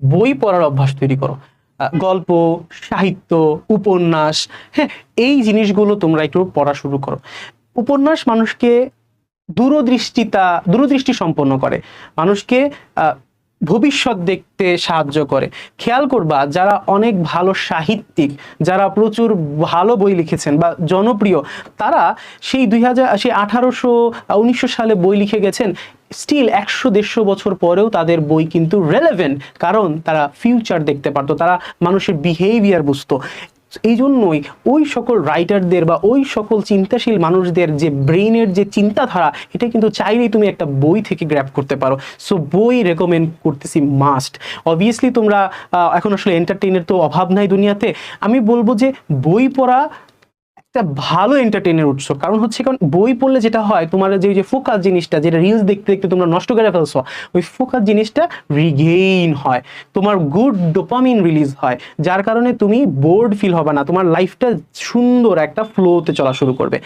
বই পড়ার অভ্যাস তৈরি করো। গল্প, সাহিত্য, উপন্যাস, হ্যাঁ, এই জিনিসগুলো তোমরা একটু পড়া শুরু করো। উপন্যাস মানুষকে দূরদৃষ্টি সম্পন্ন করে, মানুষকে ভবিষ্যৎ দেখতে সাহায্য করে। খেয়াল করবা যারা অনেক ভালো সাহিত্যিক, যারা প্রচুর ভালো বই লিখেছেন বা জনপ্রিয়, তারা সেই 1800-1900 সালে বই লিখে গেছেন, স্টিল 100-150 বছর পরেও তাদের বই কিন্তু রেলেভেন্ট, কারণ তারা ফিউচার দেখতে পারতো, তারা মানুষের বিহেভিয়ার বুঝতো। এই জন্যই ওই সকল রাইটারদের বা ওই সকল চিন্তাশীল মানুষদের যে ব্রেইনের যে চিন্তাধারা, এটা কিন্তু চাইলেই তুমি একটা বই থেকে গ্র্যাব করতে পারো। সো বই রেকমেন্ড করতেছি মাস্ট। অবভিয়াসলি তোমরা এখন আসলে এন্টারটেইনের তো অভাব নাই দুনিয়াতে, আমি বলবো যে বই পড়া একটা ভালো এন্টারটেইনের উৎস। কারণ বই পড়লে যেটা হয়, তোমার যে ফোকাস জিনিসটা, যেটা রিলস দেখতে দেখতে তোমরা নষ্ট করে ফেলছো, ওই ফোকাস জিনিসটা রিগেইন হয়, তোমার গুড ডোপামিন রিলিজ হয়, যার কারণে তুমি বোর্ড ফিল হবে না, তোমার লাইফটা সুন্দর একটা ফ্লোতে চলা শুরু করবে।